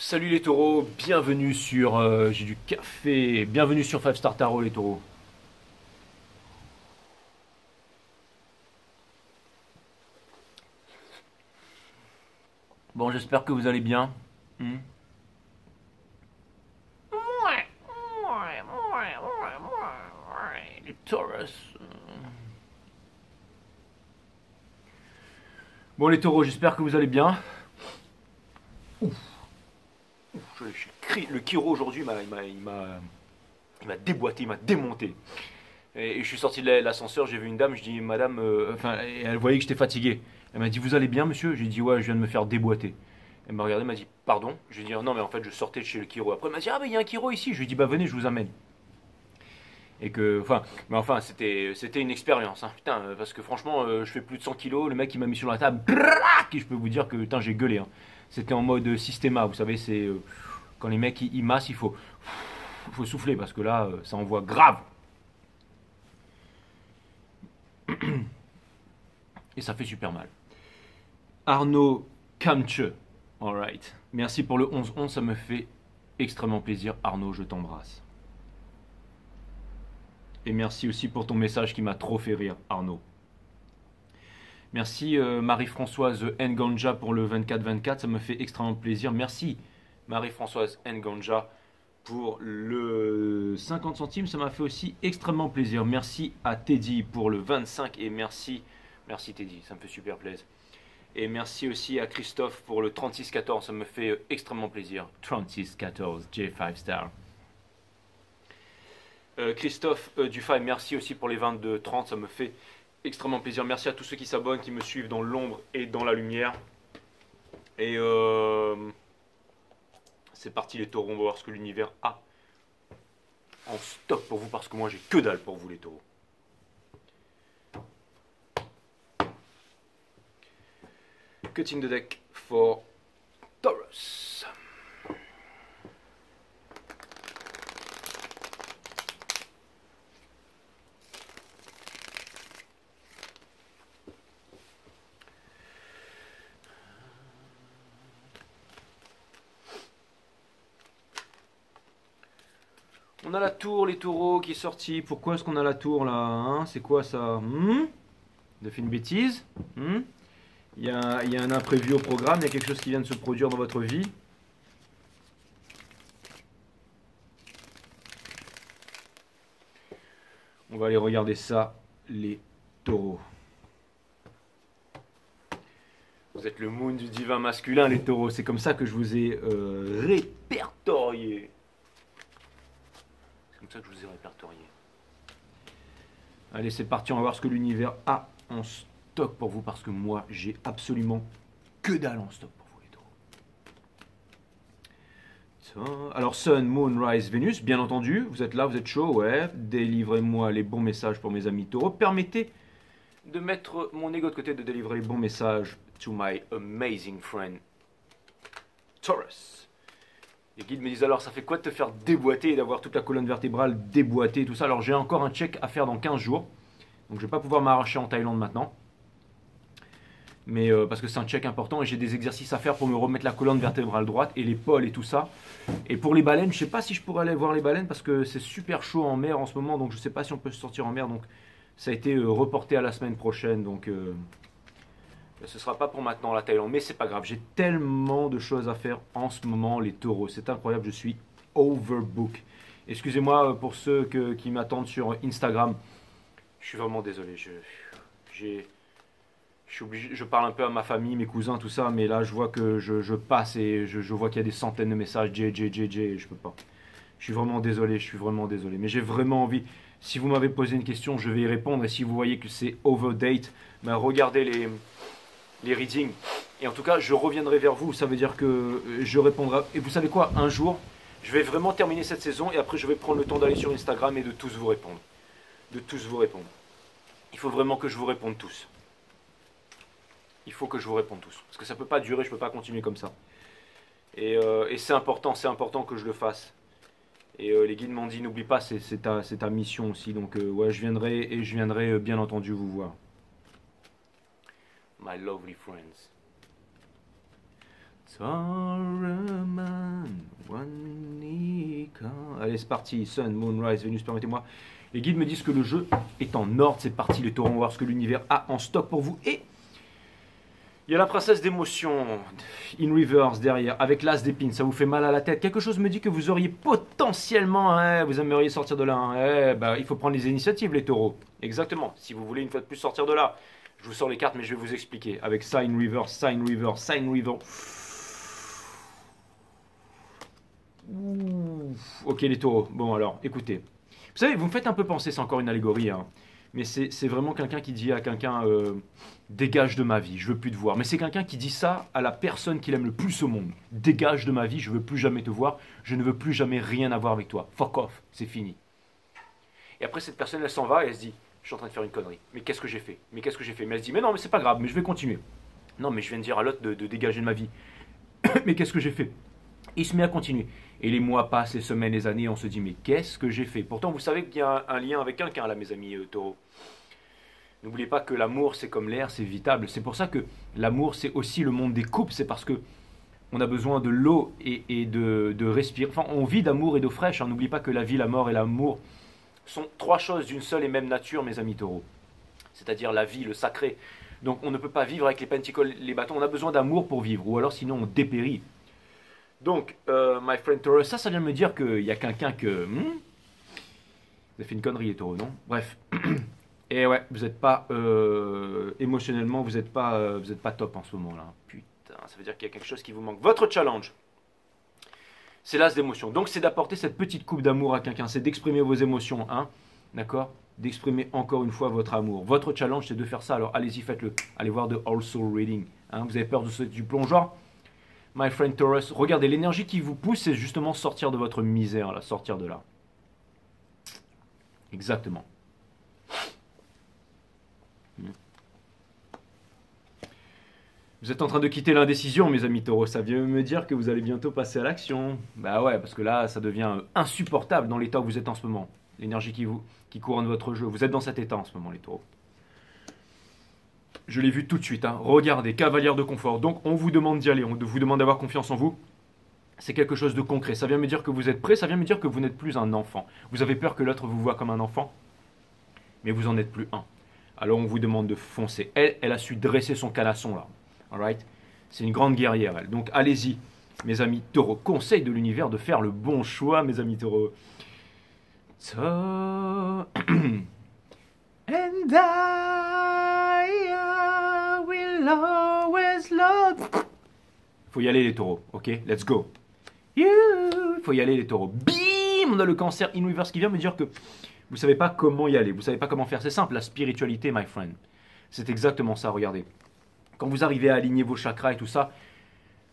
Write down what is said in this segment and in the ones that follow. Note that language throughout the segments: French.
Salut les taureaux, bienvenue sur j'ai du café, bienvenue sur Five Star Tarot les taureaux. Bon, j'espère que vous allez bien. Hmm. Les Taurus. Bon les taureaux, j'espère que vous allez bien. Ouf, le Kiro aujourd'hui il m'a déboîté, il m'a démonté. Et je suis sorti de l'ascenseur, j'ai vu une dame, je dis madame, enfin, elle voyait que j'étais fatigué. Elle m'a dit vous allez bien monsieur? J'ai dit ouais, je viens de me faire déboîter. Elle m'a regardé, elle m'a dit pardon. Je lui ai dit non mais en fait je sortais de chez le Kiro. Après elle m'a dit ah mais il y a un Kiro ici. Je lui ai dit bah venez, je vous amène. Et que, enfin, mais enfin c'était une expérience, hein. Putain, parce que franchement je fais plus de 100 kilos, le mec il m'a mis sur la table, et je peux vous dire que putain j'ai gueulé, hein. C'était en mode systéma, vous savez c'est quand les mecs ils massent faut souffler parce que là ça envoie grave. Et ça fait super mal. Arnaud Kamche, alright. Merci pour le 11-11, ça me fait extrêmement plaisir. Arnaud, je t'embrasse. Et merci aussi pour ton message qui m'a trop fait rire, Arnaud. Merci Marie-Françoise Nganja pour le 24-24, ça me fait extrêmement plaisir. Merci Marie-Françoise Nganja pour le 50 centimes, ça m'a fait aussi extrêmement plaisir. Merci à Teddy pour le 25 et merci Teddy, ça me fait super plaisir. Et merci aussi à Christophe pour le 36-14, ça me fait extrêmement plaisir. 36-14, J5 Star. Christophe Dufay, merci aussi pour les 22-30, ça me fait extrêmement plaisir. Merci à tous ceux qui s'abonnent, qui me suivent dans l'ombre et dans la lumière. Et c'est parti les taureaux, on va voir ce que l'univers a en stock pour vous, parce que moi j'ai que dalle pour vous les taureaux. Cutting the deck for Taurus. On a la tour, les taureaux, qui est sortie. Pourquoi est-ce qu'on a la tour là, hein? C'est quoi ça? J'ai fait une bêtise? Il y a un imprévu au programme, il y a quelque chose qui vient de se produire dans votre vie. On va aller regarder ça, les taureaux. Vous êtes le moon du divin masculin, les taureaux. C'est comme ça que je vous ai répertorié. C'est comme ça que je vous ai répertorié. Allez, c'est parti, on va voir ce que l'univers a en stock pour vous, parce que moi, j'ai absolument que dalle en stock pour vous, les taureaux. Alors, Sun, Moon, Rise, Vénus, bien entendu, vous êtes là, vous êtes chaud, ouais. Délivrez-moi les bons messages pour mes amis taureaux. Permettez de mettre mon ego de côté, de délivrer les bons messages to my amazing friend Taurus. Les guides me disent alors ça fait quoi de te faire déboîter et d'avoir toute la colonne vertébrale déboîtée et tout ça. Alors j'ai encore un check à faire dans 15 jours. Donc je ne vais pas pouvoir m'arracher en Thaïlande maintenant. Mais parce que c'est un check important et j'ai des exercices à faire pour me remettre la colonne vertébrale droite et l'épaule et tout ça. Et pour les baleines, je ne sais pas si je pourrais aller voir les baleines parce que c'est super chaud en mer en ce moment. Donc je ne sais pas si on peut sortir en mer. Donc ça a été reporté à la semaine prochaine. Donc ce ne sera pas pour maintenant la Thaïlande, mais c'est pas grave. J'ai tellement de choses à faire en ce moment, les taureaux. C'est incroyable, je suis overbook. Excusez-moi pour ceux qui m'attendent sur Instagram. Je suis vraiment désolé. Je suis obligé, je parle un peu à ma famille, mes cousins, tout ça, mais là je vois que je passe et je vois qu'il y a des centaines de messages. Je peux pas. Je suis vraiment désolé, Mais j'ai vraiment envie. Si vous m'avez posé une question, je vais y répondre. Et si vous voyez que c'est overdate, ben regardez les readings. Et en tout cas, je reviendrai vers vous. Ça veut dire que je répondrai. Et vous savez quoi? Un jour, je vais vraiment terminer cette saison et après, je vais prendre le temps d'aller sur Instagram et de tous vous répondre. Il faut vraiment que je vous réponde tous. Parce que ça ne peut pas durer, je ne peux pas continuer comme ça. Et c'est important que je le fasse. Et les guides m'ont dit, n'oublie pas, c'est ta mission aussi. Donc ouais, je viendrai bien entendu vous voir. My lovely friends. Torment. Allez, c'est parti. Sun, Moon, Rise, Vénus, permettez-moi. Les guides me disent que le jeu est en ordre. C'est parti, les taureaux. On va voir ce que l'univers a en stock pour vous. Et il y a la princesse d'émotion in reverse derrière, avec l'as d'épines. Ça vous fait mal à la tête. Quelque chose me dit que vous auriez potentiellement, vous aimeriez sortir de là. Il faut prendre les initiatives, les taureaux. Exactement. Si vous voulez une fois de plus sortir de là, je vous sors les cartes, mais je vais vous expliquer. Avec ça in reverse, ça in reverse, ça in reverse. Ok, les taureaux. Bon, alors, écoutez. Vous savez, vous me faites un peu penser, c'est encore une allégorie, hein. Mais c'est vraiment quelqu'un qui dit à quelqu'un dégage de ma vie, je veux plus te voir. Mais c'est quelqu'un qui dit ça à la personne qu'il aime le plus au monde. Dégage de ma vie, je veux plus jamais te voir, je ne veux plus jamais rien avoir avec toi. Fuck off, c'est fini. Et après cette personne elle s'en va et elle se dit je suis en train de faire une connerie. Mais qu'est-ce que j'ai fait? Mais qu'est-ce que j'ai fait? Mais elle se dit mais non mais c'est pas grave, mais je vais continuer. Non mais je viens de dire à l'autre de dégager de ma vie. Mais qu'est-ce que j'ai fait? Il se met à continuer. Et les mois passent, les semaines, les années, on se dit mais qu'est-ce que j'ai fait? Pourtant vous savez qu'il y a un lien avec quelqu'un là mes amis taureaux. N'oubliez pas que l'amour c'est comme l'air, c'est vitable. C'est pour ça que l'amour c'est aussi le monde des couples. C'est parce que on a besoin de l'eau et de respirer. Enfin on vit d'amour et d'eau fraîche. Hein. N'oubliez pas que la vie, la mort et l'amour sont trois choses d'une seule et même nature mes amis taureaux. C'est-à-dire la vie, le sacré. Donc on ne peut pas vivre avec les pentacles, les bâtons. On a besoin d'amour pour vivre. Ou alors sinon on dépérit. Donc, my friend Taurus, ça vient de me dire qu'il y a quelqu'un que... vous avez fait une connerie, les taureaux, non? Bref. Et ouais, vous n'êtes pas... émotionnellement, vous n'êtes pas top en ce moment-là. Putain, ça veut dire qu'il y a quelque chose qui vous manque. Votre challenge, c'est l'as d'émotion. Donc, c'est d'apporter cette petite coupe d'amour à quelqu'un. C'est d'exprimer vos émotions, hein? D'accord? D'exprimer encore une fois votre amour. Votre challenge, c'est de faire ça. Alors, allez-y, faites-le. Allez voir de All Soul Reading. Hein? Vous avez peur du plongeon? My friend Taurus, regardez, l'énergie qui vous pousse, c'est justement sortir de votre misère, là, sortir de là. Exactement. Vous êtes en train de quitter l'indécision, mes amis taureaux. Ça vient me dire que vous allez bientôt passer à l'action. Bah ouais, parce que là, ça devient insupportable dans l'état où vous êtes en ce moment. L'énergie qui couronne votre jeu. Vous êtes dans cet état en ce moment, les taureaux. Je l'ai vu tout de suite. Hein. Regardez, cavalière de confort. Donc, on vous demande d'y aller. On vous demande d'avoir confiance en vous. C'est quelque chose de concret. Ça vient me dire que vous êtes prêt. Ça vient me dire que vous n'êtes plus un enfant. Vous avez peur que l'autre vous voit comme un enfant. Mais vous n'en êtes plus un. Alors, on vous demande de foncer. Elle a su dresser son canasson, là. Alright? C'est une grande guerrière, elle. Donc, allez-y, mes amis taureaux. Conseil de l'univers de faire le bon choix, mes amis taureaux. So... And I will always love. Faut y aller les taureaux, ok? Let's go. Faut y aller les taureaux. Bim! On a le cancer in reverse qui vient me dire que vous savez pas comment y aller, vous savez pas comment faire. C'est simple, la spiritualité, my friend. C'est exactement ça, regardez. Quand vous arrivez à aligner vos chakras et tout ça,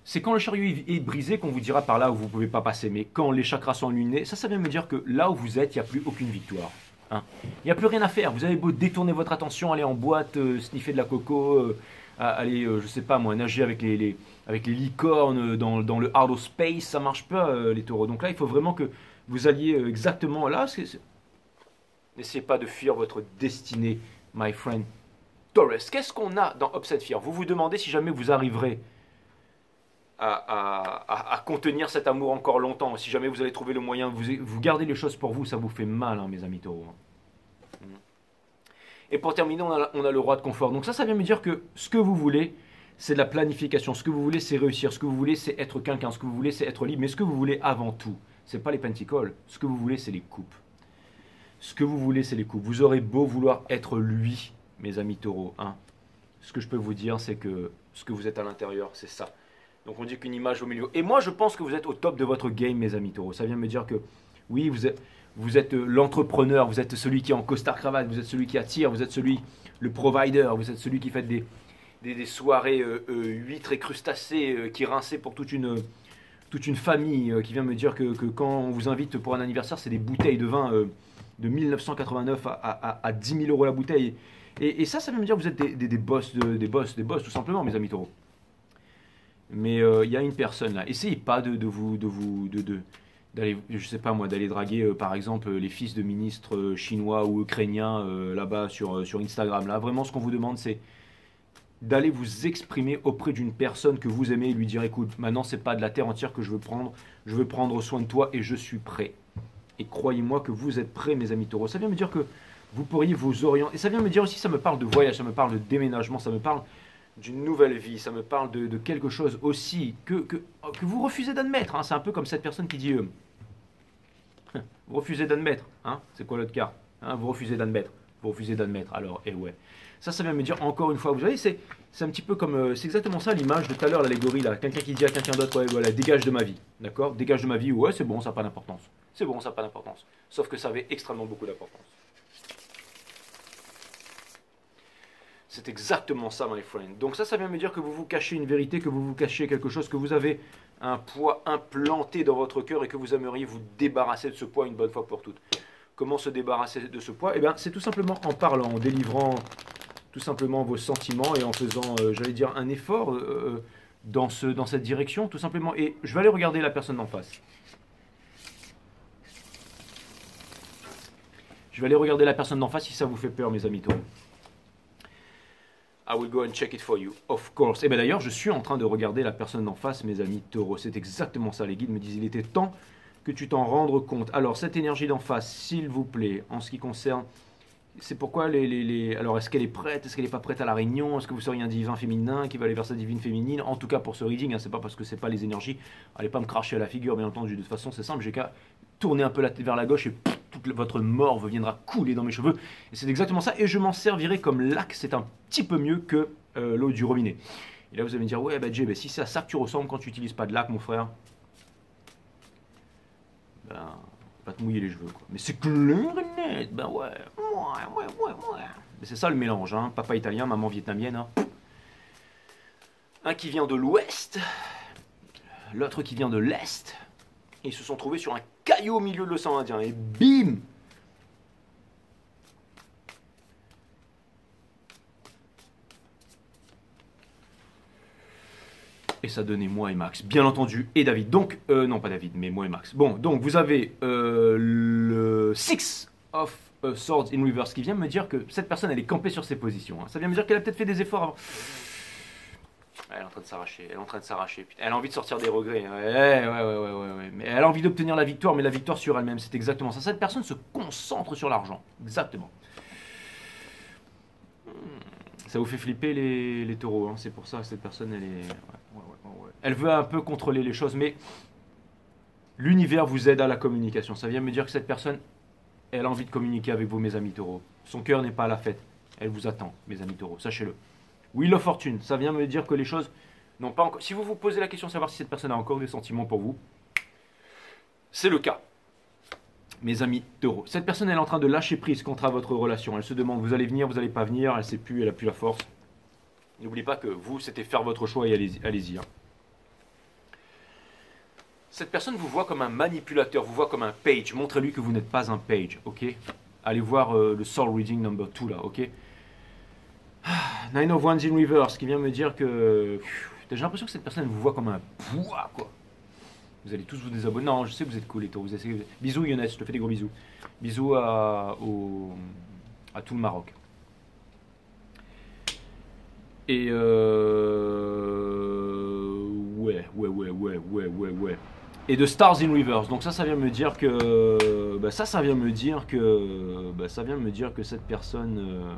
c'est quand le chariot est brisé qu'on vous dira par là où vous pouvez pas passer. Mais quand les chakras sont alignés, ça vient me dire que là où vous êtes, il n'y a plus aucune victoire. Il n'y a plus rien à faire. Vous avez beau détourner votre attention, aller en boîte, sniffer de la coco, aller, je sais pas moi, nager avec les licornes dans le outer space, ça marche pas les taureaux. Donc là, il faut vraiment que vous alliez exactement là. N'essayez pas de fuir votre destinée, my friend Taurus. Qu'est-ce qu'on a dans Upset Fear? Vous vous demandez si jamais vous arriverez à contenir cet amour encore longtemps. Si jamais vous allez trouver le moyen, vous gardez les choses pour vous, ça vous fait mal, hein, mes amis taureaux. Et pour terminer, on a le roi de confort. Donc ça vient me dire que ce que vous voulez, c'est de la planification. Ce que vous voulez, c'est réussir. Ce que vous voulez, c'est être quelqu'un. Ce que vous voulez, c'est être libre. Mais ce que vous voulez avant tout, c'est pas les pentacles. Ce que vous voulez, c'est les coupes. Ce que vous voulez, c'est les coupes. Vous aurez beau vouloir être lui, mes amis taureaux. Hein. Ce que je peux vous dire, c'est que ce que vous êtes à l'intérieur, c'est ça. Donc on dit qu'une image au milieu. Et moi, je pense que vous êtes au top de votre game, mes amis taureaux. Ça vient me dire que, oui, vous êtes l'entrepreneur, vous êtes celui qui est en costard-cravate, vous êtes celui qui attire, vous êtes le provider, vous êtes celui qui fait des soirées huîtres et crustacés qui rincent pour toute une famille, qui vient me dire que quand on vous invite pour un anniversaire, c'est des bouteilles de vin de 1989 à 10 000 € la bouteille. Et ça vient me dire que vous êtes des boss, tout simplement, mes amis taureaux. Mais il y a une personne là. Essayez pas d'aller, je sais pas moi, d'aller draguer par exemple les fils de ministres chinois ou ukrainiens là-bas sur Instagram. Là, vraiment, ce qu'on vous demande, c'est d'aller vous exprimer auprès d'une personne que vous aimez et lui dire, écoute, maintenant c'est pas de la terre entière que je veux prendre soin de toi et je suis prêt. Et croyez-moi que vous êtes prêts, mes amis taureaux. Ça vient me dire que vous pourriez vous orienter. Et ça vient me dire aussi, ça me parle de voyage, ça me parle de déménagement, ça me parle d'une nouvelle vie, ça me parle de quelque chose aussi que vous refusez d'admettre. Hein. C'est un peu comme cette personne qui dit vous refusez d'admettre. Hein. C'est quoi l'autre carte hein. Vous refusez d'admettre. Vous refusez d'admettre. Alors, ouais. Ça vient me dire encore une fois, vous voyez, c'est un petit peu comme, c'est exactement ça l'image de tout à l'heure, l'allégorie là. Quelqu'un qui dit à quelqu'un d'autre, ouais, voilà, dégage de ma vie. D'accord. Dégage de ma vie, ouais, c'est bon, ça n'a pas d'importance. C'est bon, ça n'a pas d'importance. Sauf que ça avait extrêmement beaucoup d'importance. C'est exactement ça, my friend. Donc ça vient me dire que vous vous cachez une vérité, que vous vous cachez quelque chose, que vous avez un poids implanté dans votre cœur et que vous aimeriez vous débarrasser de ce poids une bonne fois pour toutes. Comment se débarrasser de ce poids? Eh bien, c'est tout simplement en parlant, en délivrant tout simplement vos sentiments et en faisant, j'allais dire, un effort dans cette direction, tout simplement. Et je vais aller regarder la personne d'en face. Je vais aller regarder la personne d'en face si ça vous fait peur, mes amis taureaux. I will go and check it for you, of course. Et bien d'ailleurs, je suis en train de regarder la personne d'en face, mes amis taureaux. C'est exactement ça. Les guides me disent il était temps que tu t'en rendes compte. Alors, cette énergie d'en face, s'il vous plaît, en ce qui concerne... C'est pourquoi Alors, est-ce qu'elle est prête? Est-ce qu'elle n'est pas prête à la réunion? Est-ce que vous seriez un divin féminin qui va aller vers sa divine féminine? En tout cas, pour ce reading, hein, c'est pas parce que c'est pas les énergies. Allez pas me cracher à la figure, bien entendu. De toute façon, c'est simple. J'ai qu'à tourner un peu la tête vers la gauche et toute votre morve viendra couler dans mes cheveux. Et c'est exactement ça. Et je m'en servirai comme lac. C'est un petit peu mieux que l'eau du robinet. Et là, vous allez me dire, ouais, bah Jay, si c'est à ça que tu ressembles quand tu n'utilises pas de lac, mon frère, ben, pas te mouiller les cheveux, quoi. Mais c'est clair et net, ben ouais. Mais c'est ça le mélange, hein. Papa italien, maman vietnamienne. Hein. Un qui vient de l'ouest, l'autre qui vient de l'est. Et ils se sont trouvés sur un caillou au milieu de l'océan Indien. Et bim! Et ça donnait moi et Max, bien entendu, et David. Donc, non pas David, mais moi et Max. Bon, donc vous avez le Six of Swords in Reverse qui vient me dire que cette personne, elle est campée sur ses positions. Hein. Ça vient me dire qu'elle a peut-être fait des efforts avant. Elle est en train de s'arracher, elle est en train de s'arracher. Elle a envie de sortir des regrets. Hein. Ouais. Mais elle a envie d'obtenir la victoire, mais la victoire sur elle-même, c'est exactement ça. Cette personne se concentre sur l'argent. Exactement. Ça vous fait flipper les taureaux, hein. C'est pour ça que cette personne, elle est... Ouais. Elle veut un peu contrôler les choses, mais l'univers vous aide à la communication. Ça vient me dire que cette personne, elle a envie de communiquer avec vous, mes amis taureaux. Son cœur n'est pas à la fête. Elle vous attend, mes amis taureaux, sachez-le. Wheel of Fortune, ça vient me dire que les choses n'ont pas encore... Si vous vous posez la question de savoir si cette personne a encore des sentiments pour vous, c'est le cas. Mes amis taureaux. Cette personne, elle est en train de lâcher prise contre votre relation. Elle se demande, vous allez venir, vous n'allez pas venir, elle ne sait plus, elle n'a plus la force. N'oubliez pas que vous, c'était faire votre choix et allez-y. Hein. Cette personne vous voit comme un manipulateur, vous voit comme un page. Montrez-lui que vous n'êtes pas un page, ok? Allez voir le Soul Reading number 2 là, ok? Nine of Wands in Reverse qui vient me dire que... J'ai l'impression que cette personne vous voit comme un poids, quoi. Vous allez tous vous désabonner. Non, je sais que vous êtes cool, les taureaux. Bisous, Younes, je te fais des gros bisous. Bisous à tout le Maroc. Et ouais. Et de Stars in Reverse. Donc ça vient me dire que... ça vient me dire que cette personne...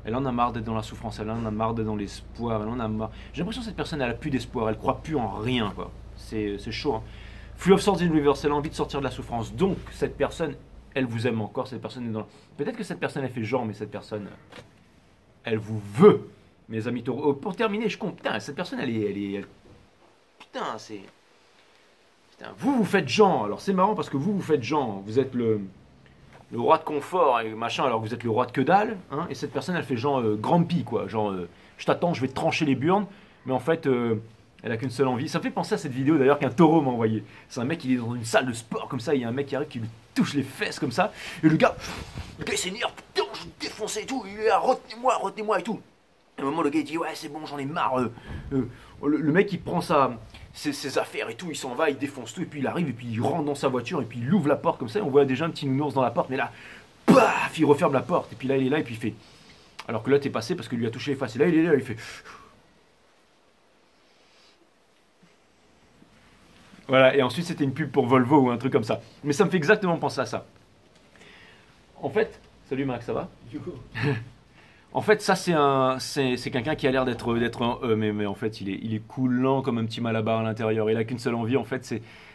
elle en a marre d'être dans la souffrance, elle en a marre d'être dans l'espoir, elle en a marre. J'ai l'impression que cette personne, elle a plus d'espoir, elle croit plus en rien, quoi. C'est chaud, hein. Three of Swords in Reverse, elle a envie de sortir de la souffrance. Donc, cette personne, elle vous aime encore, cette personne est dans... Peut-être que cette personne, elle fait genre, mais cette personne, elle vous veut, mes amis taureaux. Pour terminer, je compte, putain, cette personne, putain, c'est... Putain, vous faites genre, alors c'est marrant parce que vous faites genre, vous êtes le roi de confort et machin, alors que vous êtes le roi de que dalle, hein, et cette personne, elle fait genre Grumpy, quoi, genre, je t'attends, je vais te trancher les burnes, mais en fait... elle a qu'une seule envie. Ça me fait penser à cette vidéo d'ailleurs qu'un taureau m'a envoyé. C'est un mec, il est dans une salle de sport comme ça, il y a un mec qui arrive qui lui touche les fesses comme ça. Et le gars il s'énerve, putain, je vais te défoncer et tout. Il est là, retenez-moi et tout. À un moment, le gars il dit, ouais, c'est bon, j'en ai marre. Le mec il prend ses affaires et tout, il s'en va, il défonce tout. Et puis il arrive et puis il rentre dans sa voiture et puis il ouvre la porte comme ça. Et on voit déjà un petit nounours dans la porte, mais là, paf, il referme la porte. Et puis là, il est là et puis il fait. Alors que là, t'es passé parce qu'il lui a touché les fesses. Et là, il est là, il fait. Voilà, et ensuite c'était une pub pour Volvo ou un truc comme ça. Mais ça me fait exactement penser à ça. En fait, salut Max, ça va? En fait, ça c'est quelqu'un qui a l'air d'être mais en fait il est coulant comme un petit malabar à l'intérieur. Il a qu'une seule envie en fait,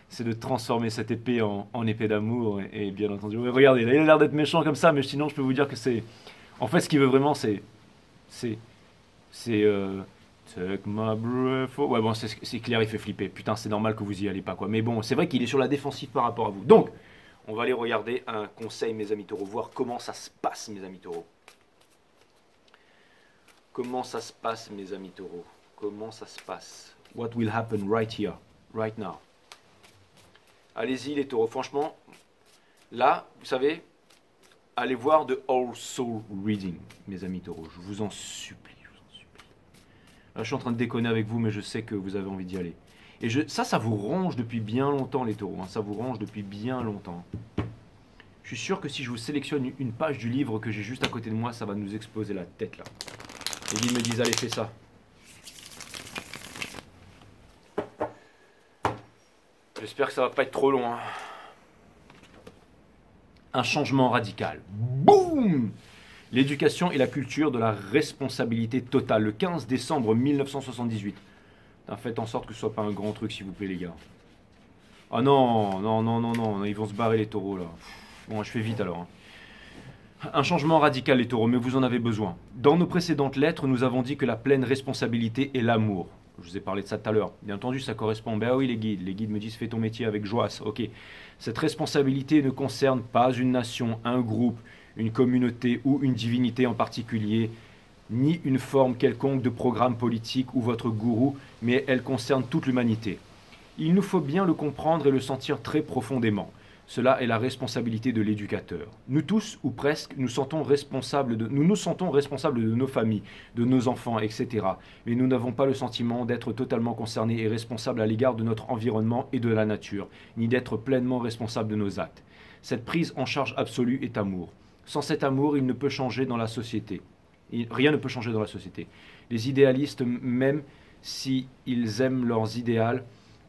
c'est de transformer cette épée en épée d'amour et bien entendu. Regardez, là, il a l'air d'être méchant comme ça, mais sinon je peux vous dire que c'est en fait ce qu'il veut vraiment c'est take my breath away. Ouais bon, c'est clair, il fait flipper. Putain, c'est normal que vous y allez pas quoi. Mais bon, c'est vrai qu'il est sur la défensive par rapport à vous. Donc, on va aller regarder un conseil mes amis taureaux, voir comment ça se passe mes amis taureaux. Comment ça se passe, mes amis taureaux? Comment ça se passe? What will happen right here, right now? Allez-y, les taureaux. Franchement, là, vous savez, allez voir de All Soul Reading, mes amis taureaux. Je vous en supplie, je vous en supplie. Là, je suis en train de déconner avec vous, mais je sais que vous avez envie d'y aller. Et ça vous ronge depuis bien longtemps, les taureaux. Hein, ça vous ronge depuis bien longtemps. Je suis sûr que si je vous sélectionne une page du livre que j'ai juste à côté de moi, ça va nous exploser la tête, là. Les guides me disent, allez, fais ça. J'espère que ça va pas être trop long. Hein. Un changement radical. Boum! L'éducation et la culture de la responsabilité totale. Le 15 décembre 1978. Faites en sorte que ce soit pas un grand truc, s'il vous plaît, les gars. Ah non, non, non, non, non. Ils vont se barrer, les taureaux, là. Bon, je fais vite, alors. Hein. Un changement radical, les taureaux, mais vous en avez besoin. Dans nos précédentes lettres, nous avons dit que la pleine responsabilité est l'amour. Je vous ai parlé de ça tout à l'heure. Bien entendu, ça correspond. Ben oui, les guides me disent fais ton métier avec joie. Ok. Cette responsabilité ne concerne pas une nation, un groupe, une communauté ou une divinité en particulier, ni une forme quelconque de programme politique ou votre gourou, mais elle concerne toute l'humanité. Il nous faut bien le comprendre et le sentir très profondément. Cela est la responsabilité de l'éducateur. Nous tous, ou presque, nous nous sentons responsables de nos familles, de nos enfants, etc. Mais nous n'avons pas le sentiment d'être totalement concernés et responsables à l'égard de notre environnement et de la nature, ni d'être pleinement responsables de nos actes. Cette prise en charge absolue est amour. Sans cet amour, il ne peut changer dans la société. Rien ne peut changer dans la société. Les idéalistes, même s'ils aiment leurs idéaux,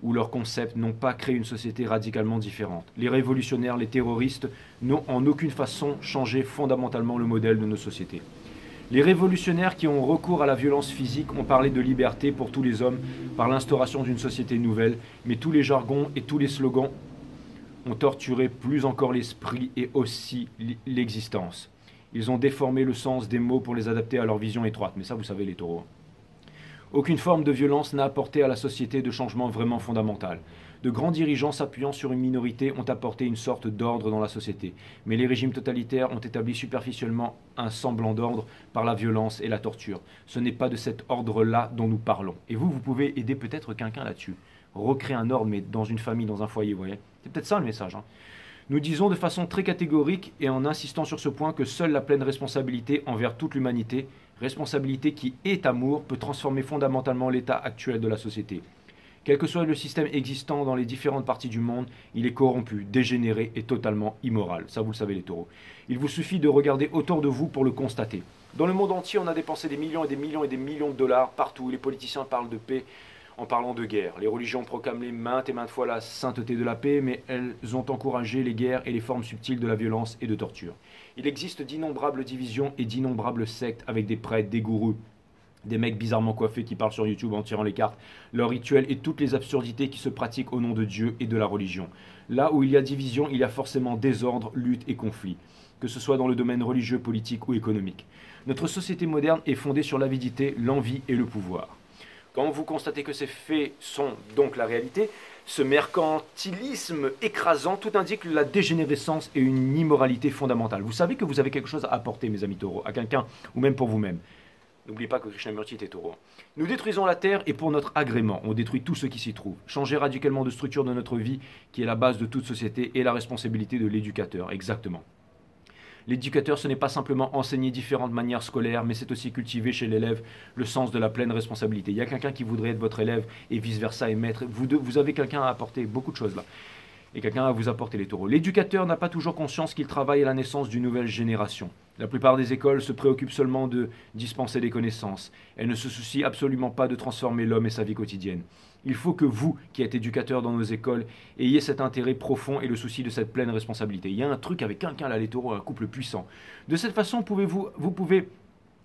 ou leurs concepts n'ont pas créé une société radicalement différente. Les révolutionnaires, les terroristes n'ont en aucune façon changé fondamentalement le modèle de nos sociétés. Les révolutionnaires qui ont recours à la violence physique ont parlé de liberté pour tous les hommes par l'instauration d'une société nouvelle, mais tous les jargons et tous les slogans ont torturé plus encore l'esprit et aussi l'existence. Ils ont déformé le sens des mots pour les adapter à leur vision étroite. Mais ça, vous savez, les taureaux. Aucune forme de violence n'a apporté à la société de changement vraiment fondamental. De grands dirigeants s'appuyant sur une minorité ont apporté une sorte d'ordre dans la société. Mais les régimes totalitaires ont établi superficiellement un semblant d'ordre par la violence et la torture. Ce n'est pas de cet ordre-là dont nous parlons. Et vous pouvez aider peut-être quelqu'un là-dessus. Recréer un ordre, mais dans une famille, dans un foyer, vous voyez. C'est peut-être ça le message. Hein. Nous disons de façon très catégorique et en insistant sur ce point que seule la pleine responsabilité envers toute l'humanité, responsabilité qui est amour, peut transformer fondamentalement l'état actuel de la société. Quel que soit le système existant dans les différentes parties du monde, il est corrompu, dégénéré et totalement immoral. Ça, vous le savez, les taureaux. Il vous suffit de regarder autour de vous pour le constater. Dans le monde entier, on a dépensé des millions et des millions et des millions de dollars partout. Les politiciens parlent de paix en parlant de guerre. Les religions proclament maintes et maintes fois la sainteté de la paix, mais elles ont encouragé les guerres et les formes subtiles de la violence et de torture. Il existe d'innombrables divisions et d'innombrables sectes avec des prêtres, des gourous, des mecs bizarrement coiffés qui parlent sur YouTube en tirant les cartes, leurs rituels et toutes les absurdités qui se pratiquent au nom de Dieu et de la religion. Là où il y a division, il y a forcément désordre, lutte et conflit, que ce soit dans le domaine religieux, politique ou économique. Notre société moderne est fondée sur l'avidité, l'envie et le pouvoir. Quand vous constatez que ces faits sont donc la réalité, ce mercantilisme écrasant, tout indique la dégénérescence et une immoralité fondamentale. Vous savez que vous avez quelque chose à apporter, mes amis taureaux, à quelqu'un ou même pour vous-même. N'oubliez pas que Krishnamurti était taureau. Nous détruisons la terre et pour notre agrément, on détruit tout ce qui s'y trouve. Changer radicalement de structure de notre vie, qui est la base de toute société, et la responsabilité de l'éducateur, exactement. L'éducateur, ce n'est pas simplement enseigner différentes manières scolaires, mais c'est aussi cultiver chez l'élève le sens de la pleine responsabilité. Il y a quelqu'un qui voudrait être votre élève et vice-versa et maître. Vous avez quelqu'un à apporter, beaucoup de choses là. Et quelqu'un à vous apporter les taureaux. L'éducateur n'a pas toujours conscience qu'il travaille à la naissance d'une nouvelle génération. La plupart des écoles se préoccupent seulement de dispenser des connaissances. Elles ne se soucient absolument pas de transformer l'homme et sa vie quotidienne. Il faut que vous, qui êtes éducateur dans nos écoles, ayez cet intérêt profond et le souci de cette pleine responsabilité. Il y a un truc avec quelqu'un là, les taureaux, un couple puissant. De cette façon, vous pouvez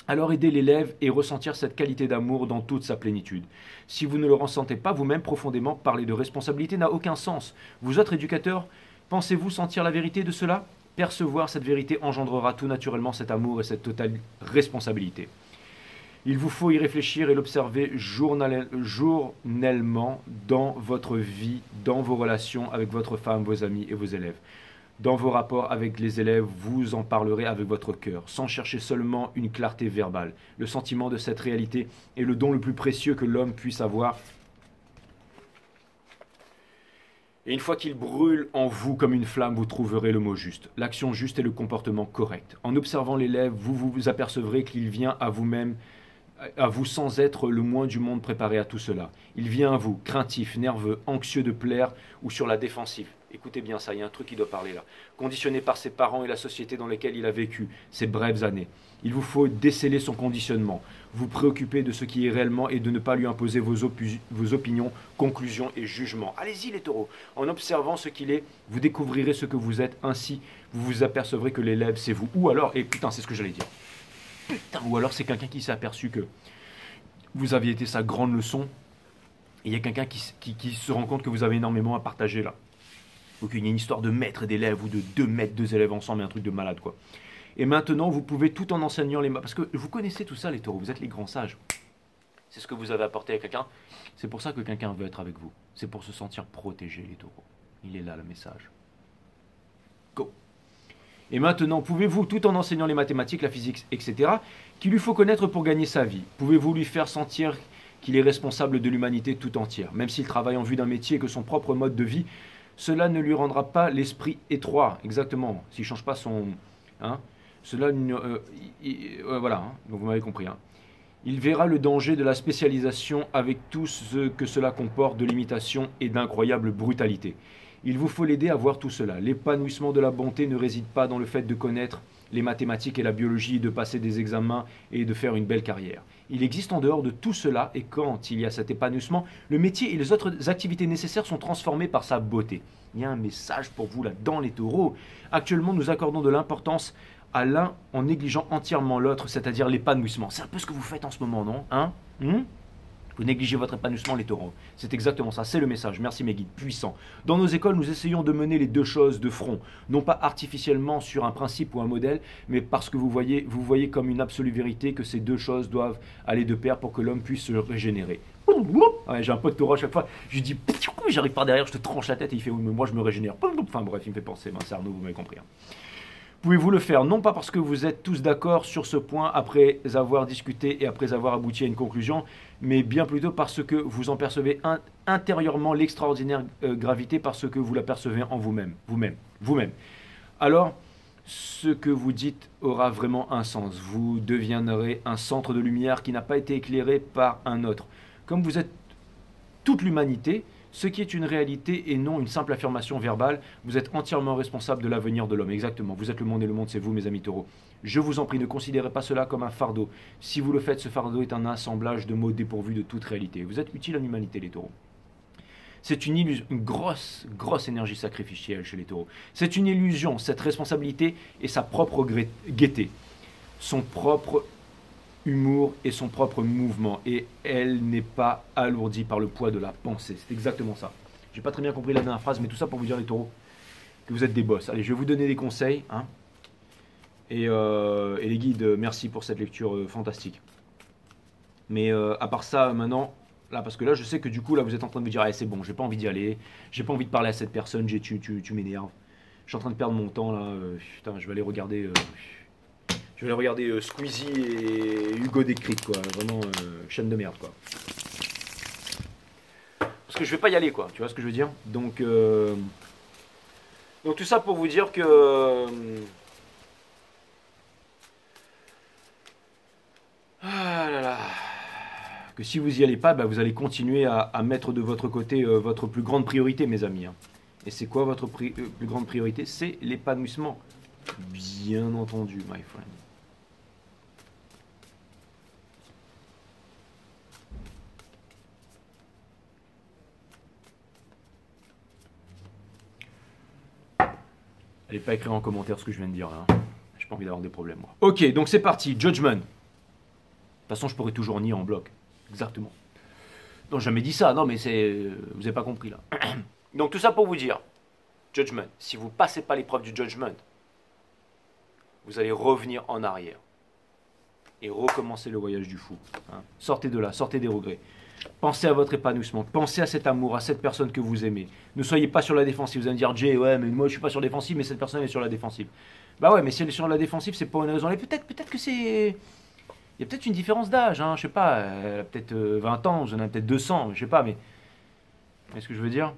alors aider l'élève et ressentir cette qualité d'amour dans toute sa plénitude. Si vous ne le ressentez pas vous-même profondément, parler de responsabilité n'a aucun sens. Vous autres éducateurs, pensez-vous sentir la vérité de cela? Percevoir cette vérité engendrera tout naturellement cet amour et cette totale responsabilité. Il vous faut y réfléchir et l'observer journellement dans votre vie, dans vos relations avec votre femme, vos amis et vos élèves. Dans vos rapports avec les élèves, vous en parlerez avec votre cœur, sans chercher seulement une clarté verbale. Le sentiment de cette réalité est le don le plus précieux que l'homme puisse avoir. Et une fois qu'il brûle en vous comme une flamme, vous trouverez le mot juste, l'action juste et le comportement correct. En observant l'élève, vous apercevrez qu'il vient à vous-même, à vous sans être le moins du monde préparé à tout cela. Il vient à vous, craintif, nerveux, anxieux de plaire ou sur la défensive. Écoutez bien ça, il y a un truc qui doit parler là. Conditionné par ses parents et la société dans laquelle il a vécu ces brèves années. Il vous faut déceler son conditionnement, vous préoccuper de ce qui est réellement et de ne pas lui imposer vos opinions, conclusions et jugements. Allez-y les taureaux, en observant ce qu'il est, vous découvrirez ce que vous êtes, ainsi vous vous apercevrez que l'élève c'est vous. Ou alors, et putain c'est ce que j'allais dire, putain, ou alors c'est quelqu'un qui s'est aperçu que vous aviez été sa grande leçon, et il y a quelqu'un qui se rend compte que vous avez énormément à partager là. Ou qu'il y a une histoire de maître et d'élève, ou de deux maîtres, deux élèves ensemble, un truc de malade quoi. Et maintenant, vous pouvez tout en enseignant les... Parce que vous connaissez tout ça les taureaux, vous êtes les grands sages. C'est ce que vous avez apporté à quelqu'un. C'est pour ça que quelqu'un veut être avec vous. C'est pour se sentir protégé les taureaux. Il est là le message. Go. Et maintenant, pouvez-vous, tout en enseignant les mathématiques, la physique, etc., qu'il lui faut connaître pour gagner sa vie, pouvez-vous lui faire sentir qu'il est responsable de l'humanité tout entière, même s'il travaille en vue d'un métier et que son propre mode de vie, cela ne lui rendra pas l'esprit étroit, exactement, s'il ne change pas son... Hein, cela, voilà, hein, donc vous m'avez compris. Hein. Il verra le danger de la spécialisation avec tout ce que cela comporte de limitation et d'incroyable brutalité. Il vous faut l'aider à voir tout cela. L'épanouissement de la bonté ne réside pas dans le fait de connaître les mathématiques et la biologie, de passer des examens et de faire une belle carrière. Il existe en dehors de tout cela, et quand il y a cet épanouissement, le métier et les autres activités nécessaires sont transformés par sa beauté. Il y a un message pour vous là-dedans, les taureaux. Actuellement, nous accordons de l'importance à l'un en négligeant entièrement l'autre, c'est-à-dire l'épanouissement. C'est un peu ce que vous faites en ce moment, non? Vous négligez votre épanouissement, les taureaux. C'est exactement ça, c'est le message. Merci mes guides puissants. Dans nos écoles, nous essayons de mener les deux choses de front, non pas artificiellement sur un principe ou un modèle, mais parce que vous voyez comme une absolue vérité que ces deux choses doivent aller de pair pour que l'homme puisse se régénérer. Ouais, j'ai un pote taureau à chaque fois, je lui dis, j'arrive par derrière, je te tranche la tête et il fait, oui, mais moi je me régénère. Enfin bref, il me fait penser, c'est Arnaud, vous m'avez compris. Hein. Pouvez-vous le faire, non pas parce que vous êtes tous d'accord sur ce point après avoir discuté et après avoir abouti à une conclusion, mais bien plutôt parce que vous en percevez intérieurement l'extraordinaire gravité, parce que vous la percevez en vous-même. Alors, ce que vous dites aura vraiment un sens. Vous deviendrez un centre de lumière qui n'a pas été éclairé par un autre. Comme vous êtes toute l'humanité, ce qui est une réalité et non une simple affirmation verbale, vous êtes entièrement responsable de l'avenir de l'homme. Exactement, vous êtes le monde et le monde c'est vous mes amis taureaux. Je vous en prie, ne considérez pas cela comme un fardeau. Si vous le faites, ce fardeau est un assemblage de mots dépourvus de toute réalité. Vous êtes utile à l'humanité les taureaux. C'est une illusion, une grosse énergie sacrificielle chez les taureaux. C'est une illusion, cette responsabilité et sa propre gaieté, son propre humour et son propre mouvement, et elle n'est pas alourdie par le poids de la pensée. C'est exactement ça. J'ai pas très bien compris la dernière phrase, mais tout ça pour vous dire les taureaux que vous êtes des boss. Allez, je vais vous donner des conseils, hein. Et les guides, merci pour cette lecture fantastique. Mais à part ça, maintenant, là, parce que là, je sais que du coup, là, vous êtes en train de me dire, c'est bon, j'ai pas envie d'y aller, j'ai pas envie de parler à cette personne, tu m'énerves. Je suis en train de perdre mon temps là. Putain, je vais aller regarder. Je vais aller regarder Squeezie et Hugo Décrypte, quoi. Vraiment, chaîne de merde, quoi. Parce que je vais pas y aller, quoi. Tu vois ce que je veux dire? Donc tout ça pour vous dire que... que si vous y allez pas, bah, vous allez continuer à mettre de votre côté votre plus grande priorité, mes amis. Hein. Et c'est quoi votre plus grande priorité? C'est l'épanouissement. Bien entendu, my friend. Allez pas écrire en commentaire ce que je viens de dire là. J'ai pas envie d'avoir des problèmes moi. Ok, donc c'est parti, Judgment. De toute façon, je pourrais toujours nier en bloc. Exactement. Non, j'ai jamais dit ça. Non, mais c'est... Vous avez pas compris là. Donc tout ça pour vous dire, Judgment. Si vous passez pas l'épreuve du Judgment, vous allez revenir en arrière. Et recommencer le voyage du fou. Hein. Sortez de là, sortez des regrets. Pensez à votre épanouissement, pensez à cet amour, à cette personne que vous aimez. Ne soyez pas sur la défensive. Vous allez me dire, Jay, ouais, mais moi je suis pas sur la défensive, mais cette personne est sur la défensive. Bah ouais, mais si elle est sur la défensive, c'est pas une raison. Peut-être que c'est... Il y a peut-être une différence d'âge, hein, je sais pas. Elle a peut-être 20 ans, vous en avez peut-être 200, je sais pas, mais... Est-ce que je veux dire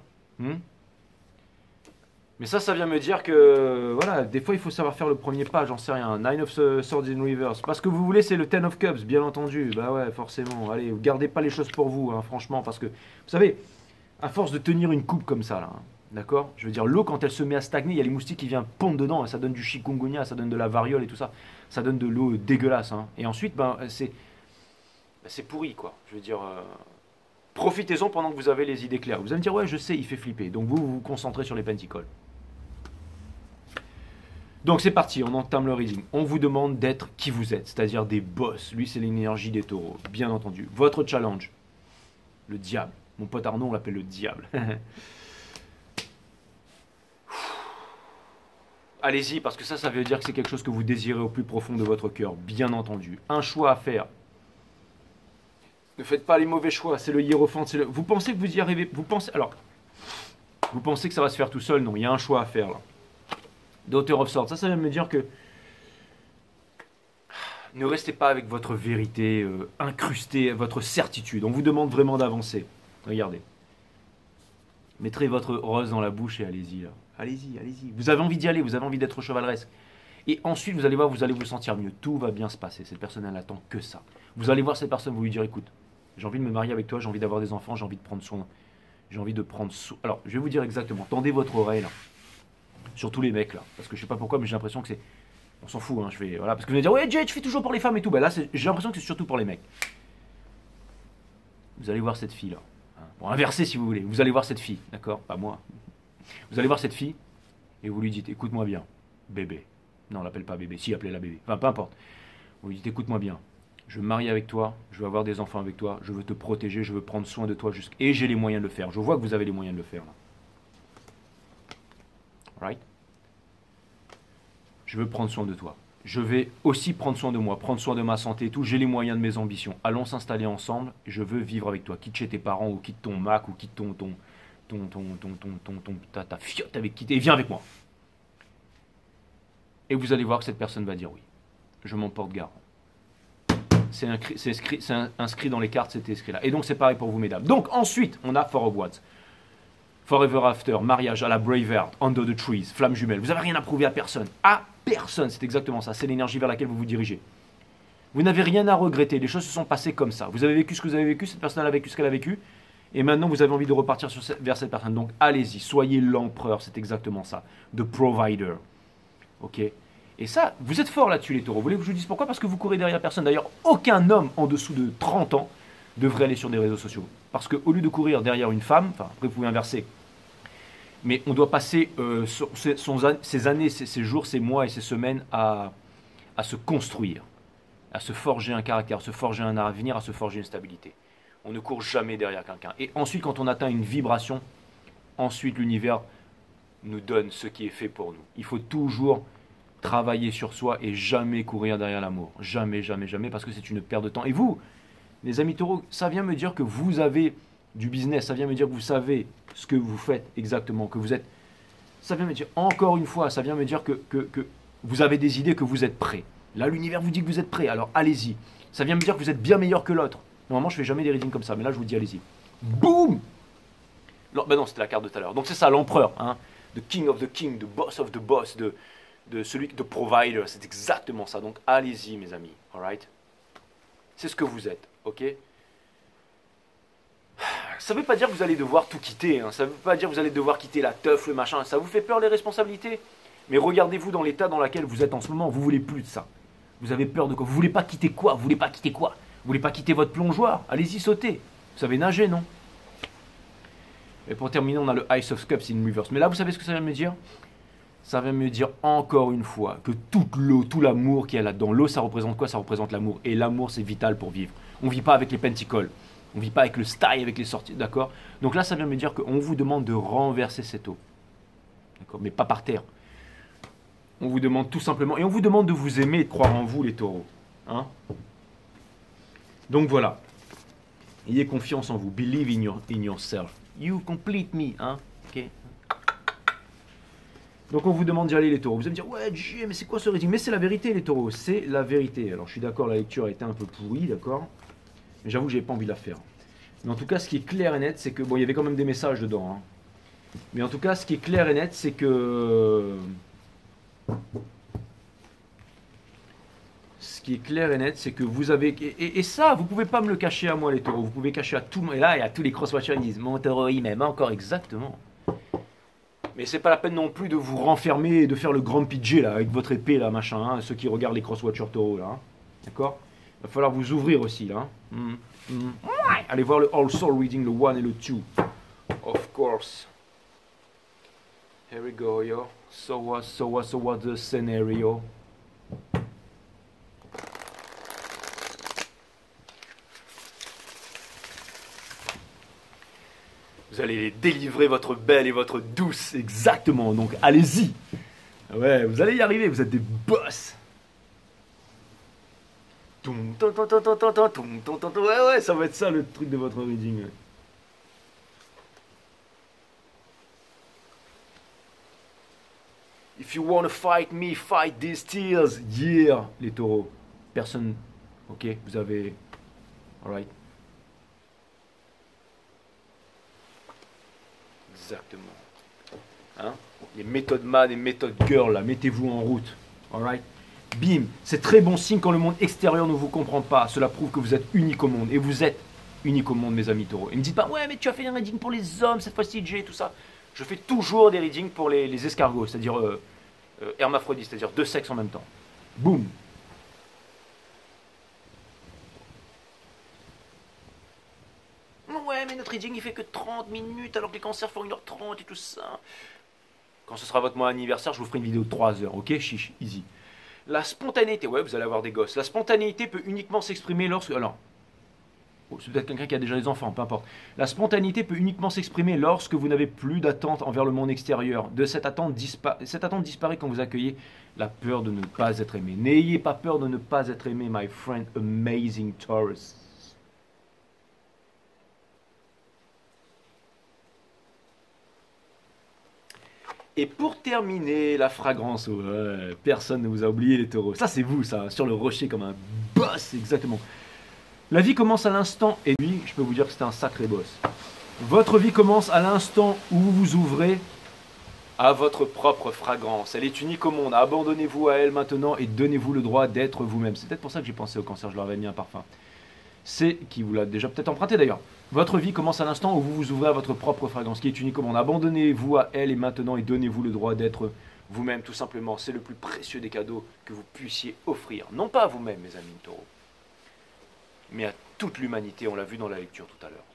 Mais ça vient me dire que, voilà, des fois il faut savoir faire le premier pas, j'en sais rien. Nine of Swords in Reverse. Parce que vous voulez, c'est le Ten of Cups, bien entendu. Bah ouais, forcément. Allez, vous gardez pas les choses pour vous, hein, franchement, parce que, vous savez, à force de tenir une coupe comme ça, là, hein, d'accord? Je veux dire, l'eau, quand elle se met à stagner, il y a les moustiques qui viennent pondre dedans, et ça donne du chikungunya, ça donne de la variole et tout ça. Ça donne de l'eau dégueulasse, hein. Et ensuite, c'est pourri, quoi. Je veux dire... Profitez-en pendant que vous avez les idées claires. Vous allez me dire, ouais, je sais, il fait flipper. Donc vous vous concentrez sur les penticles. Donc c'est parti, on entame le reading. On vous demande d'être qui vous êtes, c'est-à-dire des boss. Lui, c'est l'énergie des taureaux, bien entendu. Votre challenge, le diable. Mon pote Arnaud, on l'appelle le diable. Allez-y, parce que ça veut dire que c'est quelque chose que vous désirez au plus profond de votre cœur, bien entendu. Un choix à faire. Ne faites pas les mauvais choix, c'est le hiérophante. Vous pensez que vous y arrivez, vous pensez que ça va se faire tout seul? Non, il y a un choix à faire là. Daughter of Swords, ça vient me dire que ne restez pas avec votre vérité incrustée, votre certitude. On vous demande vraiment d'avancer. Regardez. Mettrez votre rose dans la bouche et allez-y là. Allez-y, allez-y. Vous avez envie d'y aller, vous avez envie d'être chevaleresque. Et ensuite, vous allez voir, vous allez vous sentir mieux. Tout va bien se passer. Cette personne, elle attend que ça. Vous allez voir cette personne, vous lui dire, écoute, j'ai envie de me marier avec toi, j'ai envie d'avoir des enfants, j'ai envie de prendre soin. J'ai envie de prendre soin. Alors, je vais vous dire exactement. Tendez votre oreille là. Surtout les mecs là. Parce que je sais pas pourquoi, mais j'ai l'impression que c'est... On s'en fout, hein. Voilà. Parce que vous allez dire, ouais, Jay, tu fais toujours pour les femmes et tout. Ben là, j'ai l'impression que c'est surtout pour les mecs. Vous allez voir cette fille là. Bon, inversez si vous voulez. Vous allez voir cette fille, d'accord? Pas moi. Vous allez voir cette fille et vous lui dites, écoute-moi bien, bébé. Non, on l'appelle pas bébé. Si, appelez-la bébé. Enfin, peu importe. Vous lui dites, écoute-moi bien. Je veux me marier avec toi, je veux avoir des enfants avec toi, je veux te protéger, je veux prendre soin de toi et j'ai les moyens de le faire. Je vois que vous avez les moyens de le faire là. Right? Je veux prendre soin de toi. Je vais aussi prendre soin de moi, prendre soin de ma santé et tout. J'ai les moyens de mes ambitions. Allons s'installer ensemble. Je veux vivre avec toi. Quitte chez tes parents ou quitte ton Mac ou quitte ta fiotte avec qui t'es. Viens avec moi. Et vous allez voir que cette personne va dire oui. Je m'en porte garant. C'est inscrit dans les cartes, cet écrit-là. Et donc c'est pareil pour vous, mesdames. Donc ensuite, on a Four of Wands. Forever After, mariage à la Braveheart, Under the Trees, flamme jumelle. Vous n'avez rien à prouver à personne. À personne, c'est exactement ça. C'est l'énergie vers laquelle vous vous dirigez. Vous n'avez rien à regretter. Les choses se sont passées comme ça. Vous avez vécu ce que vous avez vécu, cette personne a vécu ce qu'elle a vécu. Et maintenant, vous avez envie de repartir vers cette personne. Donc allez-y, soyez l'empereur, c'est exactement ça. The provider. Ok? Et ça, vous êtes fort là-dessus, les taureaux. Vous voulez que je vous dise pourquoi? Parce que vous courez derrière personne. D'ailleurs, aucun homme en dessous de 30 ans devrait aller sur des réseaux sociaux. Parce qu'au lieu de courir derrière une femme, enfin, après vous pouvez inverser, mais on doit passer ces années, ces jours, ces mois et ces semaines à se construire, à se forger un caractère, à se forger un avenir, à se forger une stabilité. On ne court jamais derrière quelqu'un. Et ensuite, quand on atteint une vibration, ensuite l'univers nous donne ce qui est fait pour nous. Il faut toujours travailler sur soi et jamais courir derrière l'amour. Jamais, jamais, jamais, parce que c'est une perte de temps. Et vous, les amis taureaux, ça vient me dire que vous avez du business, ça vient me dire que vous savez ce que vous faites exactement, que vous êtes... Ça vient me dire, encore une fois, ça vient me dire que vous avez des idées, que vous êtes prêts. Là, l'univers vous dit que vous êtes prêts, alors allez-y. Ça vient me dire que vous êtes bien meilleur que l'autre. Normalement, je ne fais jamais des readings comme ça, mais là, je vous dis, allez-y. Boum! Ben non, c'était la carte de tout à l'heure. Donc c'est ça, l'empereur, hein. The king of the king, the boss of the boss, de celui de provider, c'est exactement ça. Donc allez-y, mes amis, alright? C'est ce que vous êtes, ok? Ça ne veut pas dire que vous allez devoir tout quitter, hein. Ça ne veut pas dire que vous allez devoir quitter la teuf, le machin. Ça vous fait peur les responsabilités? Mais regardez-vous dans l'état dans lequel vous êtes en ce moment. Vous voulez plus de ça. Vous avez peur de quoi? Vous voulez pas quitter quoi? Vous voulez pas quitter quoi? Vous voulez pas quitter votre plongeoir? Allez-y, sautez. Vous savez nager, non? Et pour terminer, on a le Ice of Cups in reverse. Mais là, vous savez ce que ça vient me dire? Ça vient me dire encore une fois que toute l'eau, tout l'amour qu'il y a là-dedans, l'eau ça représente quoi? Ça représente l'amour. Et l'amour c'est vital pour vivre. On ne vit pas avec les penticoles, on ne vit pas avec le style, avec les sorties, d'accord? Donc là ça vient me dire qu'on vous demande de renverser cette eau. D'accord? Mais pas par terre. On vous demande tout simplement, et on vous demande de vous aimer et de croire en vous les taureaux. Hein? Donc voilà. Ayez confiance en vous. Believe in yourself. You complete me. Hein? Ok. Donc on vous demande d'y aller les taureaux. Vous allez me dire, ouais, Jay, mais c'est quoi ce reading? Mais c'est la vérité les taureaux, c'est la vérité. Alors je suis d'accord, la lecture a été un peu pourrie, d'accord? Mais j'avoue que j'avais pas envie de la faire. Mais en tout cas, ce qui est clair et net, c'est que, bon, il y avait quand même des messages dedans. Hein. Mais en tout cas, ce qui est clair et net, c'est que... Ce qui est clair et net, c'est que vous avez... Et ça, vous pouvez pas me le cacher à moi les taureaux. Vous pouvez cacher à tout le monde. Et là, il y a tous les crosswatchers qui disent, mon taureau, il m'aime encore exactement. Mais c'est pas la peine non plus de vous renfermer et de faire le grand PJ là, avec votre épée là, machin, hein, ceux qui regardent les crosswatchers taureaux là. Hein. D'accord? Il va falloir vous ouvrir aussi là. Hein. Allez voir le All Soul Reading, le 1 et le 2. Of course. Here we go, yo. So what the scenario? Vous allez les délivrer, votre belle et votre douce, exactement. Donc allez-y. Ouais, vous allez y arriver, vous êtes des boss. Ouais, ouais, ça va être ça le truc de votre reading. If you want to fight me, fight these tears. Yeah, les taureaux. Personne. Ok, vous avez. Alright. Exactement. Hein? Les méthodes man et méthodes girl, là, mettez-vous en route. Alright? Bim! C'est très bon signe quand le monde extérieur ne vous comprend pas. Cela prouve que vous êtes unique au monde. Et vous êtes unique au monde, mes amis taureaux. Et ne me dites pas, ouais, mais tu as fait un reading pour les hommes, cette fois-ci, Jay, tout ça. Je fais toujours des readings pour les escargots, c'est-à-dire hermaphrodites, c'est-à-dire deux sexes en même temps. Boum! Ouais, mais notre reading il fait que 30 minutes alors que les cancers font 1h30 et tout ça. Quand ce sera votre mois anniversaire, je vous ferai une vidéo de 3 heures, ok? Chiche, easy. La spontanéité, ouais, vous allez avoir des gosses. La spontanéité peut uniquement s'exprimer lorsque. Alors, c'est peut-être quelqu'un qui a déjà des enfants, peu importe. La spontanéité peut uniquement s'exprimer lorsque vous n'avez plus d'attente envers le monde extérieur. Cette attente disparaît quand vous accueillez la peur de ne pas être aimé. N'ayez pas peur de ne pas être aimé, my friend, amazing Taurus. Et pour terminer, la fragrance, ouais, personne ne vous a oublié les taureaux. Ça c'est vous, ça, sur le rocher comme un boss, exactement. La vie commence à l'instant, et lui, je peux vous dire que c'est un sacré boss. Votre vie commence à l'instant où vous vous ouvrez à votre propre fragrance. Elle est unique au monde. Abandonnez-vous à elle maintenant et donnez-vous le droit d'être vous-même. C'est peut-être pour ça que j'ai pensé au cancer, je leur avais mis un parfum. C'est qui vous l'a déjà peut-être emprunté d'ailleurs. Votre vie commence à l'instant où vous vous ouvrez à votre propre fragrance, qui est unique au monde. Abandonnez-vous à elle et maintenant et donnez-vous le droit d'être vous-même, tout simplement. C'est le plus précieux des cadeaux que vous puissiez offrir. Non pas à vous-même, mes amis taureaux, mais à toute l'humanité. On l'a vu dans la lecture tout à l'heure.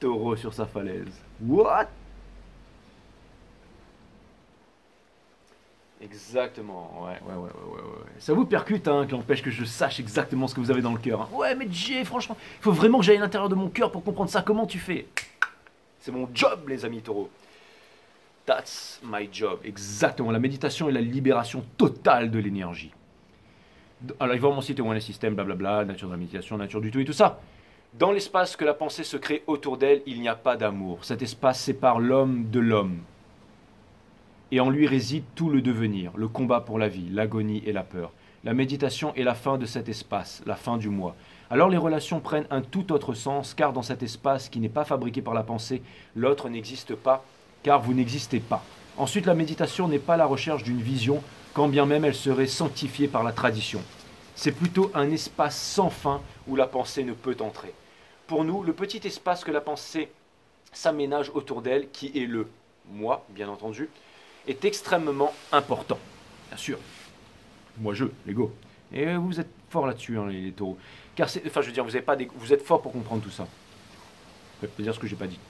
Taureau sur sa falaise. What? Exactement, ouais. Ça vous percute, hein, qui empêche que je sache exactement ce que vous avez dans le cœur. Hein. Ouais, mais Jay, franchement, il faut vraiment que j'aille à l'intérieur de mon cœur pour comprendre ça. Comment tu fais? C'est mon job, les amis taureaux. That's my job. Exactement, la méditation est la libération totale de l'énergie. Alors, ils vont m'en citer One System, blablabla, nature de la méditation, nature du tout et tout ça. Dans l'espace que la pensée se crée autour d'elle, il n'y a pas d'amour. Cet espace sépare l'homme de l'homme. Et en lui réside tout le devenir, le combat pour la vie, l'agonie et la peur. La méditation est la fin de cet espace, la fin du moi. Alors les relations prennent un tout autre sens, car dans cet espace qui n'est pas fabriqué par la pensée, l'autre n'existe pas, car vous n'existez pas. Ensuite, la méditation n'est pas la recherche d'une vision, quand bien même elle serait sanctifiée par la tradition. C'est plutôt un espace sans fin où la pensée ne peut entrer. Pour nous, le petit espace que la pensée s'aménage autour d'elle, qui est le moi, bien entendu, est extrêmement important. Bien sûr. Moi, l'ego. Et vous êtes forts là-dessus, hein, les taureaux. Car c'est, enfin, je veux dire, vous êtes forts pour comprendre tout ça. Ça veut dire ce que j'ai pas dit.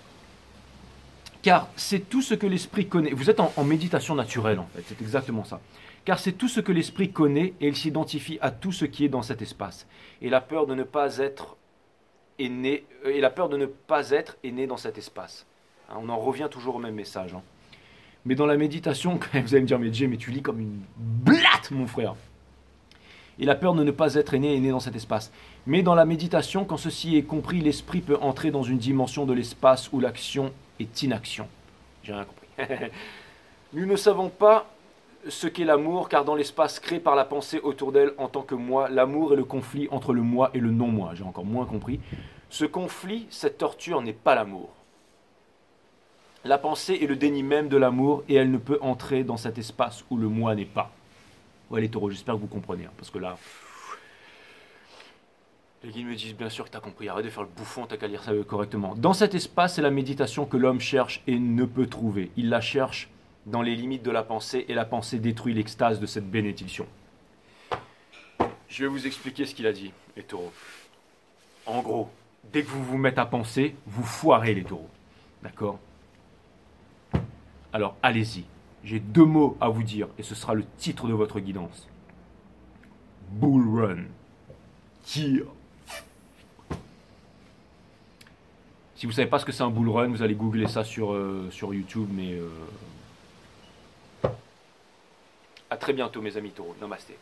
Car c'est tout ce que l'esprit connaît. Vous êtes en méditation naturelle en fait, c'est exactement ça. Car c'est tout ce que l'esprit connaît et il s'identifie à tout ce qui est dans cet espace. Et la peur de ne pas être est née, est née dans cet espace. Hein, on en revient toujours au même message. Hein. Mais dans la méditation, vous allez me dire, mais Jay, mais tu lis comme une blatte, mon frère. Et la peur de ne pas être est née dans cet espace. Mais dans la méditation, quand ceci est compris, l'esprit peut entrer dans une dimension de l'espace où l'action est inaction. J'ai rien compris. Nous ne savons pas ce qu'est l'amour, car dans l'espace créé par la pensée autour d'elle en tant que moi, l'amour est le conflit entre le moi et le non-moi. J'ai encore moins compris. Ce conflit, cette torture n'est pas l'amour. La pensée est le déni même de l'amour et elle ne peut entrer dans cet espace où le moi n'est pas. Ouais les taureaux, j'espère que vous comprenez, hein, parce que là... Les guides me disent bien sûr que tu as compris, arrête de faire le bouffon, t'as qu'à lire ça correctement. Dans cet espace, c'est la méditation que l'homme cherche et ne peut trouver. Il la cherche dans les limites de la pensée et la pensée détruit l'extase de cette bénédiction. Je vais vous expliquer ce qu'il a dit, les taureaux. En gros, dès que vous vous mettez à penser, vous foirez les taureaux. D'accord? Alors allez-y. J'ai 2 mots à vous dire et ce sera le titre de votre guidance. Bull Run. Yeah. Si vous ne savez pas ce que c'est un bull run, vous allez googler ça sur YouTube. Mais à très bientôt mes amis taureaux. Namasté.